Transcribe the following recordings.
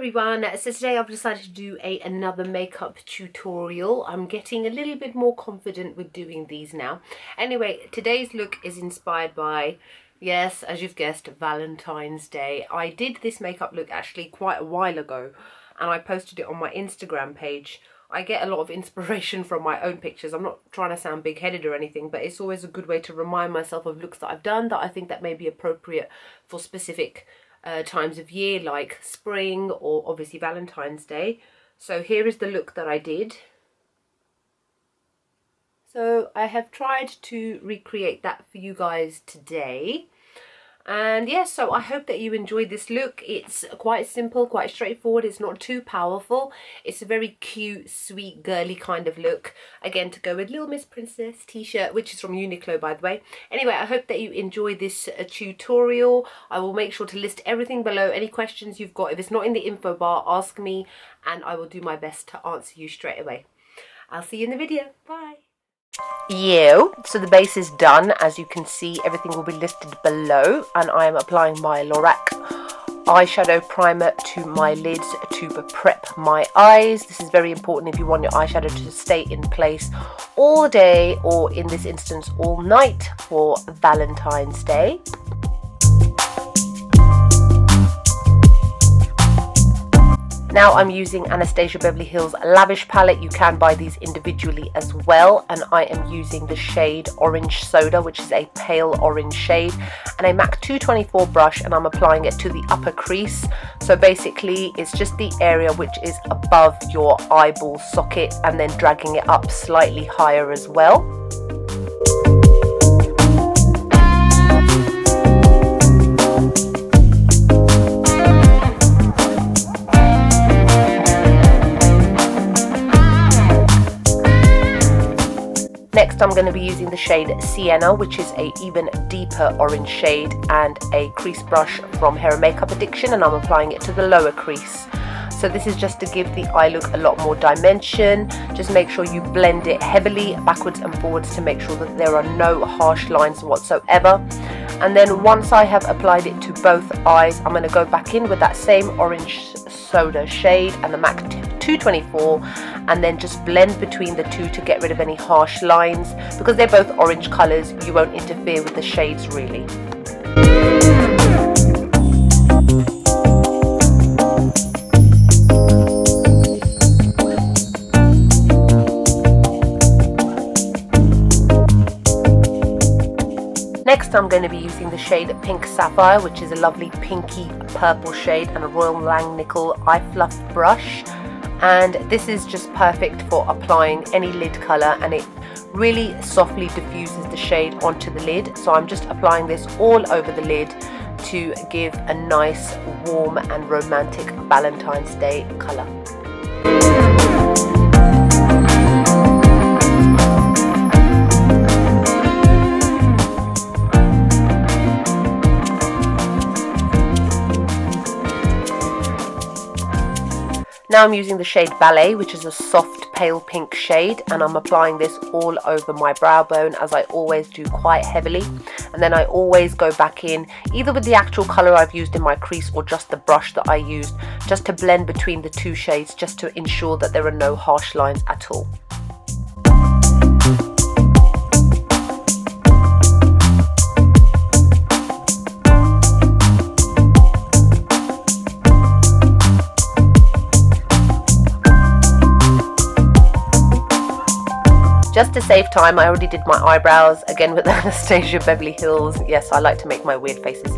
everyone, so today I've decided to do another makeup tutorial. I'm getting a little bit more confident with doing these now. Anyway, today's look is inspired by, yes, as you've guessed, Valentine's Day. I did this makeup look actually quite a while ago and I posted it on my Instagram page. I get a lot of inspiration from my own pictures. I'm not trying to sound big-headed or anything, but it's always a good way to remind myself of looks that I've done that I think that may be appropriate for specific times of year, like spring or obviously Valentine's Day. So here is the look that I did. So I have tried to recreate that for you guys today. And yes, so I hope that you enjoyed this look. It's quite simple, quite straightforward. It's not too powerful. It's a very cute, sweet, girly kind of look. Again, to go with Little Miss Princess t-shirt, which is from Uniqlo, by the way. Anyway, I hope that you enjoyed this tutorial. I will make sure to list everything below. Any questions you've got, if it's not in the info bar, ask me and I will do my best to answer you straight away. I'll see you in the video. Bye. So the base is done. As you can see, everything will be listed below, and I am applying my Lorac eyeshadow primer to my lids to prep my eyes. This is very important if you want your eyeshadow to stay in place all day, or in this instance all night, for Valentine's Day. Now I'm using Anastasia Beverly Hills Lavish palette. You can buy these individually as well, and I am using the shade Orange Soda, which is a pale orange shade, and a MAC 224 brush, and I'm applying it to the upper crease. So basically it's just the area which is above your eyeball socket, and then dragging it up slightly higher as well. Next, I'm going to be using the shade Sienna, which is a even deeper orange shade, and a crease brush from Hair and Makeup Addiction, and I'm applying it to the lower crease. So this is just to give the eye look a lot more dimension. Just make sure you blend it heavily backwards and forwards to make sure that there are no harsh lines whatsoever. And then once I have applied it to both eyes, I'm going to go back in with that same Orange Soda shade and the MAC 224, and then just blend between the two to get rid of any harsh lines. Because they're both orange colours, you won't interfere with the shades really. Next, I'm going to be using the shade Pink Sapphire, which is a lovely pinky purple shade, and a Royal Langnickel eye fluff brush. And this is just perfect for applying any lid colour, and it really softly diffuses the shade onto the lid. So I'm just applying this all over the lid to give a nice, warm and romantic Valentine's Day colour. Now I'm using the shade Ballet, which is a soft pale pink shade, and I'm applying this all over my brow bone, as I always do, quite heavily. And then I always go back in either with the actual colour I've used in my crease or just the brush that I used, just to blend between the two shades, just to ensure that there are no harsh lines at all. Just to save time, I already did my eyebrows, again with Anastasia Beverly Hills. Yes, I like to make my weird faces.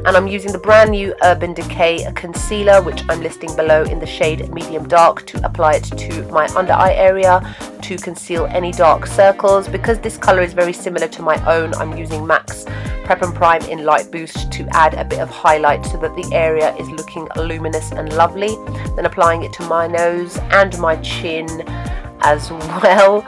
And I'm using the brand new Urban Decay concealer, which I'm listing below, in the shade Medium Dark, to apply it to my under eye area to conceal any dark circles. Because this colour is very similar to my own, I'm using MAC's Prep and Prime in Light Boost to add a bit of highlight so that the area is looking luminous and lovely. Then applying it to my nose and my chin as well.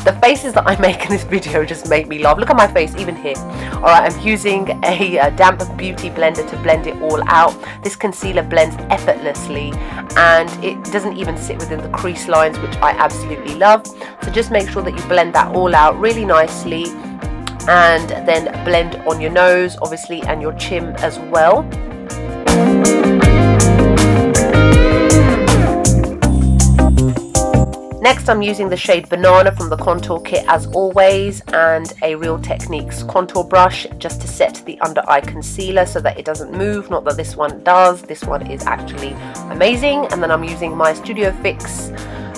The faces that I make in this video just make me laugh. Look at my face, even here. Alright, I'm using a damp beauty blender to blend it all out. This concealer blends effortlessly and it doesn't even sit within the crease lines, which I absolutely love. So just make sure that you blend that all out really nicely, and then blend on your nose obviously and your chin as well. Next, I'm using the shade Banana from the contour kit as always, and a Real Techniques contour brush just to set the under eye concealer so that it doesn't move. Not that this one does, this one is actually amazing. And then I'm using my Studio Fix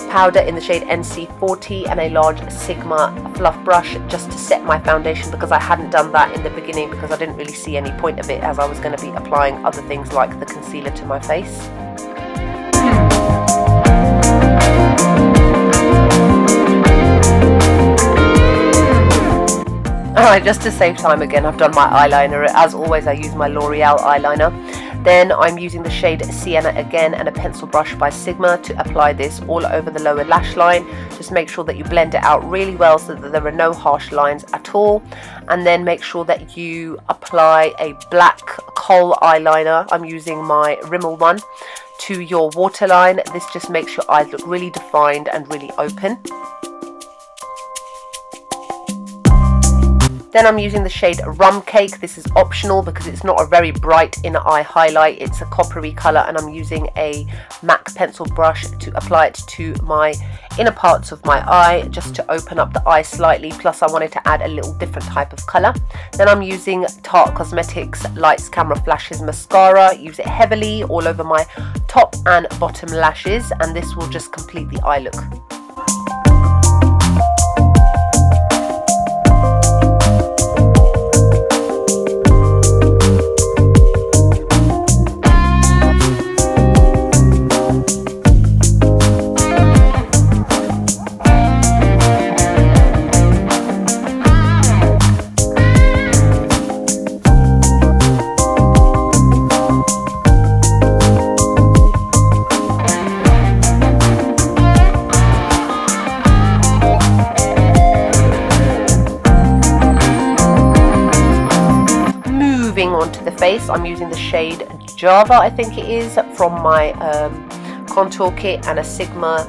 powder in the shade NC40 and a large Sigma fluff brush just to set my foundation, because I hadn't done that in the beginning because I didn't really see any point of it, as I was going to be applying other things like the concealer to my face. Alright, just to save time again, I've done my eyeliner. As always, I use my L'Oreal eyeliner. Then I'm using the shade Sienna again and a pencil brush by Sigma to apply this all over the lower lash line. Just make sure that you blend it out really well so that there are no harsh lines at all. And then make sure that you apply a black kohl eyeliner. I'm using my Rimmel one to your waterline. This just makes your eyes look really defined and really open. Then I'm using the shade Rum Cake. This is optional because it's not a very bright inner eye highlight. It's a coppery colour, and I'm using a MAC pencil brush to apply it to my inner parts of my eye just to open up the eye slightly. Plus I wanted to add a little different type of colour. Then I'm using Tarte Cosmetics Lights Camera Flashes Mascara. Use it heavily all over my top and bottom lashes, and this will just complete the eye look. Onto the face, I'm using the shade Java, I think it is, from my contour kit and a Sigma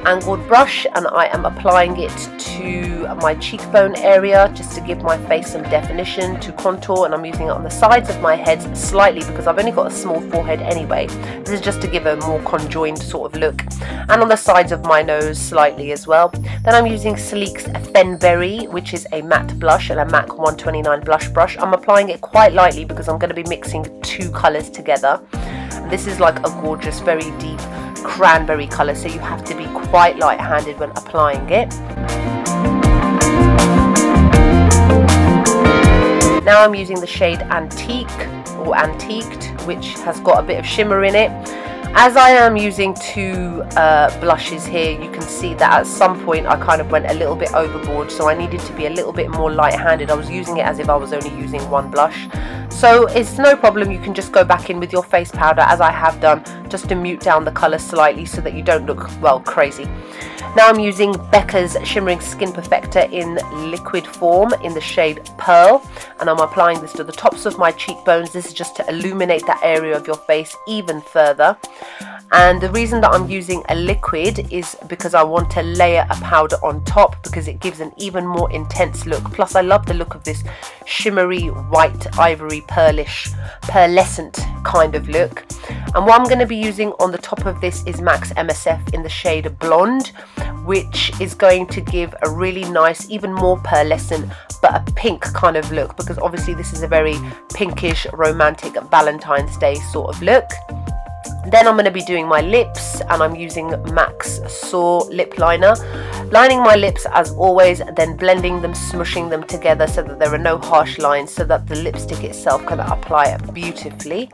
angled brush, and I am applying it to my cheekbone area just to give my face some definition to contour. And I'm using it on the sides of my head slightly because I've only got a small forehead anyway. This is just to give a more conjoined sort of look, and on the sides of my nose slightly as well. Then I'm using Sleek's Fenberry, which is a matte blush and a MAC 129 blush brush. I'm applying it quite lightly because I'm going to be mixing two colours together. And this is like a gorgeous, very deep cranberry colour, so you have to be quite light-handed when applying it. Now I'm using the shade Antique or Antiqued, which has got a bit of shimmer in it. As I am using two blushes here, you can see that at some point I kind of went a little bit overboard, so I needed to be a little bit more light-handed. I was using it as if I was only using one blush. So it's no problem, you can just go back in with your face powder, as I have done, just to mute down the colour slightly so that you don't look, well, crazy. Now I'm using Becca's Shimmering Skin Perfector in liquid form in the shade Pearl, and I'm applying this to the tops of my cheekbones. This is just to illuminate that area of your face even further. And the reason that I'm using a liquid is because I want to layer a powder on top, because it gives an even more intense look. Plus I love the look of this shimmery white ivory pearlescent kind of look. And what I'm going to be using on the top of this is MAC's MSF in the shade Blonde, which is going to give a really nice, even more pearlescent but a pink kind of look, because obviously this is a very pinkish romantic Valentine's Day sort of look. Then I'm going to be doing my lips, and I'm using MAC's Soar lip liner, lining my lips as always, then blending them, smushing them together so that there are no harsh lines, so that the lipstick itself can apply it beautifully.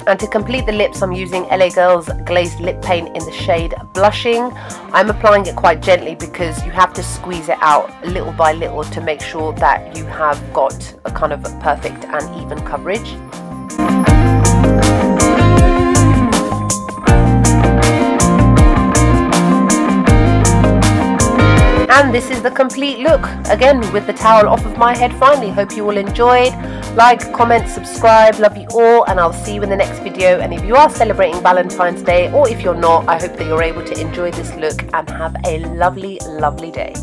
And to complete the lips, I'm using LA Girl's Glazed Lip Paint in the shade Blushing. I'm applying it quite gently because you have to squeeze it out little by little to make sure that you have got a kind of perfect and even coverage. And this is the complete look, again with the towel off of my head finally. Hope you all enjoyed. Like, comment, subscribe, love you all, and I'll see you in the next video. And if you are celebrating Valentine's Day, or if you're not, I hope that you're able to enjoy this look and have a lovely, lovely day.